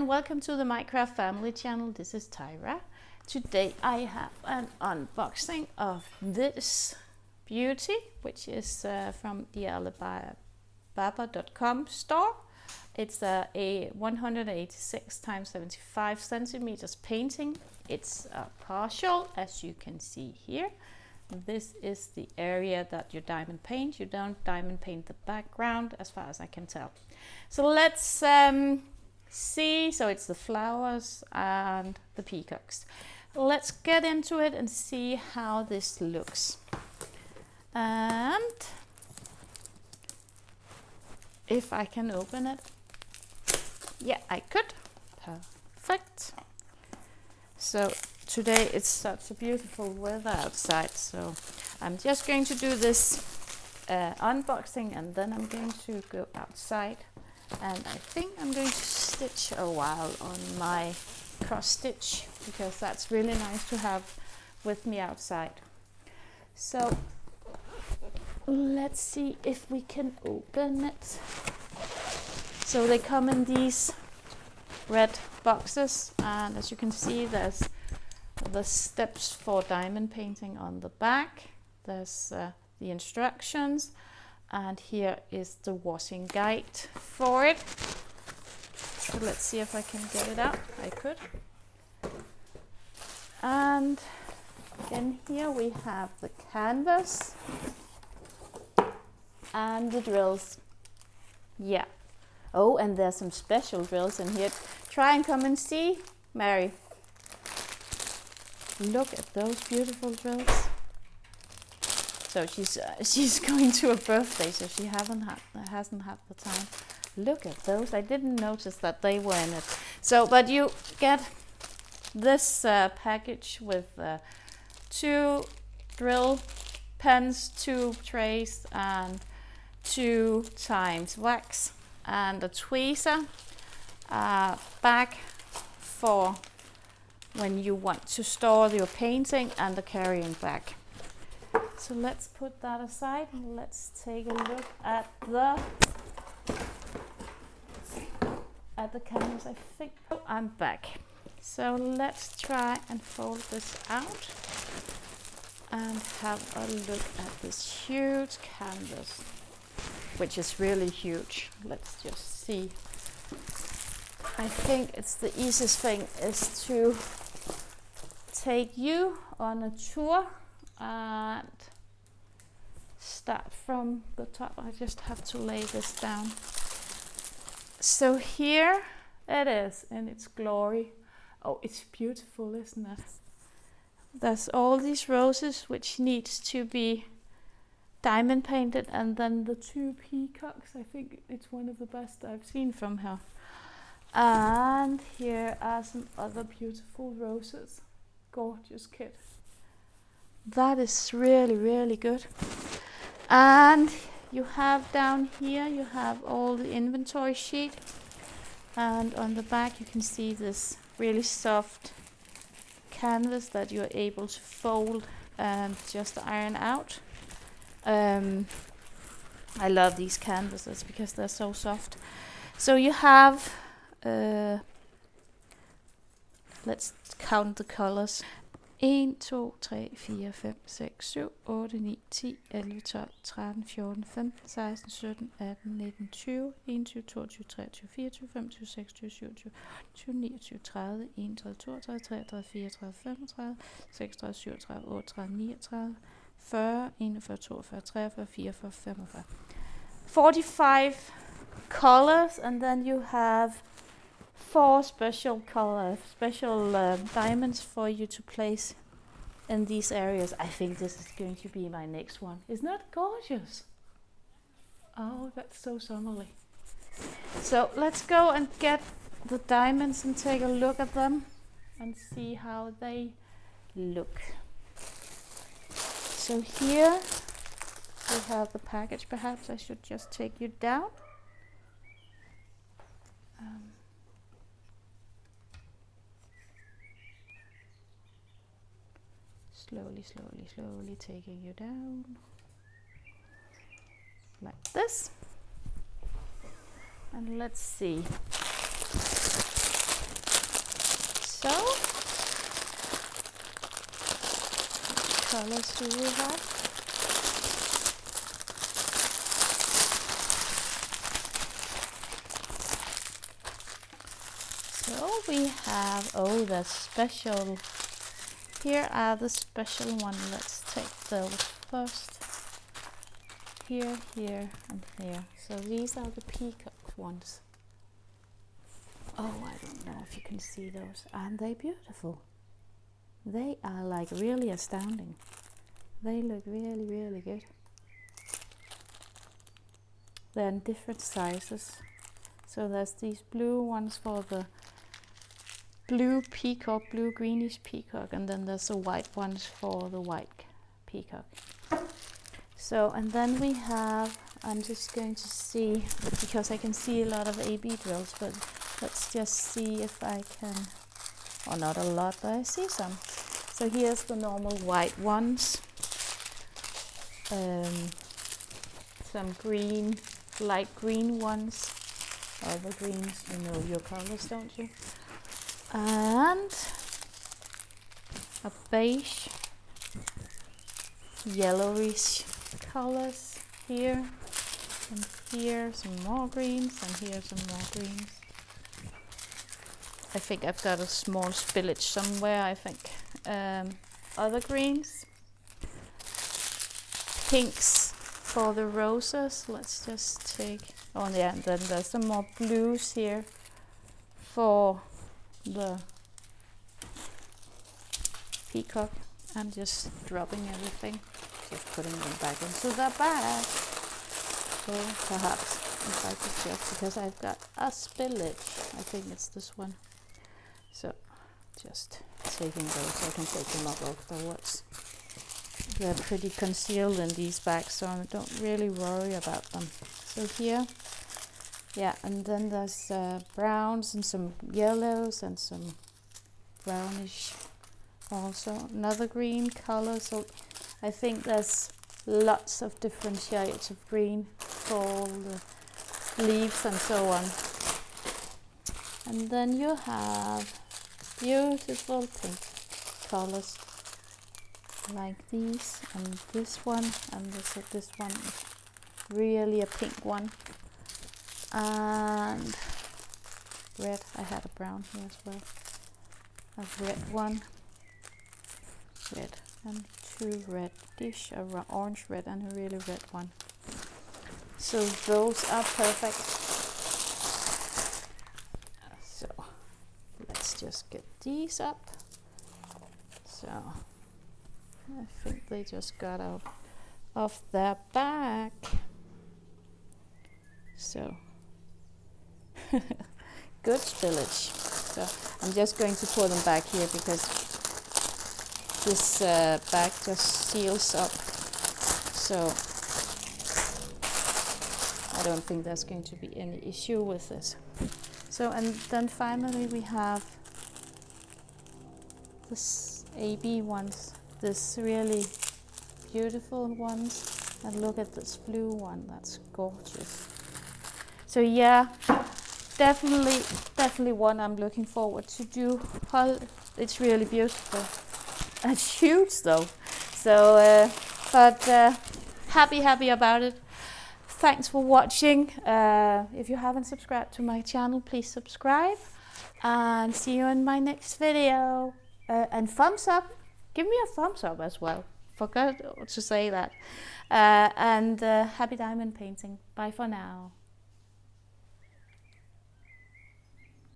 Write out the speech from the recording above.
welcome to the Minecraft family channel. This is Tyra. Today I have an unboxing of this beauty, which is from the Alibaba.com store. It's a 186 times 75 centimeters painting. It's partial, as you can see here. This is the area that you diamond paint. You don't diamond paint the background, as far as I can tell. So let's see. So it's the flowers and the peacocks. Let's get into it and see how this looks. And if I can open it. Yeah, I could. Perfect. So today it's such a beautiful weather outside, so I'm just going to do this unboxing and then I'm going to go outside, and I think I'm going to stitch a while on my cross stitch because that's really nice to have with me outside. So let's see if we can open it. So they come in these red boxes, and as you can see, there's the steps for diamond painting on the back. There's the instructions, and here is the washing guide for it. So let's see if I can get it out. I could. And in here we have the canvas and the drills. Yeah. Oh, and there's some special drills in here. Try and come and see, Mary. Look at those beautiful drills. So she's going to a birthday, so she hasn't had the time. Look at those. I didn't notice that they were in it. So, but you get this package with 2 drill pens, 2 trays, and 2 times wax, and a tweezer, bag for when you want to store your painting, and the carrying bag. So let's put that aside and let's take a look at the canvas. I think I'm back. So let's try and fold this out and have a look at this huge canvas, which is really huge. Let's just see. I think it's the easiest thing is to take you on a tour and start from the top. I just have to lay this down. So here it is in its glory. Oh, it's beautiful, isn't it? There's all these roses which needs to be diamond painted, and then the 2 peacocks. I think it's one of the best I've seen from her. And here are some other beautiful roses. Gorgeous kit. That is really, really good. And you have down here, you have all the inventory sheet. And on the back you can see this really soft canvas that you're able to fold and just iron out. I love these canvases because they're so soft. So you have, let's count the colors. 1, 2, 3, 4, 5, 6, 7, 8, 9, 10, 11, 12, 13, 14, 15, 16, 17, 18, 19, 20, 21, 22, 23, 24, 25, 26, 27, 28, 30, 31, 32, 33, 34, 35, 36, 37, 38, 39, 40, 41, 42, 43, 44, 45. 45 colors, and then you have 4 special diamonds for you to place in these areas. I think this is going to be my next one. Isn't that gorgeous? Oh, that's so summery. So let's go and get the diamonds and take a look at them and see how they look. So here we have the package. Perhaps I should just take you down. Slowly taking you down like this. And let's see. so. What colors do we have? So we have, oh, the special, here are the special one. Let's take those first. Here, here, and here. So these are the peacock ones. Oh, I don't know if you can see those. Aren't they beautiful? They are like really astounding. They look really, really good. They're in different sizes. So there's these blue ones for the blue peacock, blue greenish peacock, and then there's the white ones for the white peacock. So, and then we have, I'm just going to see, because I can see a lot of AB drills, but let's just see if I can, or not a lot, but I see some. So here's the normal white ones. Some green, light green ones. Other greens, you know your colors, don't you? And a beige, yellowish colors here, and here some more greens, and here some more greens. I think I've got a small spillage somewhere, I think. Other greens, pinks for the roses. Let's just take, oh yeah, and then there's some more blues here for the peacock. I'm just dropping everything, just putting them back into the bag. So perhaps if I could just, because I've got a spillage, I think it's this one. So just taking those, I can take them up afterwards. They're pretty concealed in these bags, so I don't really worry about them. So here, yeah, and then there's browns and some yellows and some brownish also. Another green color, so I think there's lots of different shades of green for all the leaves and so on. And then you have beautiful pink colors like these, and this one, and this one is really a pink one, and red. I had a brown here as well. A red one, red, and two reddish, a orange red and a really red one. So those are perfect. So let's just get these up. So I think they just got out of their bag. So good spillage. So I'm just going to pour them back here because this bag just seals up. So I don't think there's going to be any issue with this. So, and then finally we have this AB ones, this really beautiful ones, and look at this blue one, that's gorgeous. So yeah, definitely one I'm looking forward to do. It's really beautiful. It's huge though. So, but happy about it. Thanks for watching. If you haven't subscribed to my channel, please subscribe, and see you in my next video. And thumbs up. Give me a thumbs up as well. Forgot to say that. And happy diamond painting. Bye for now.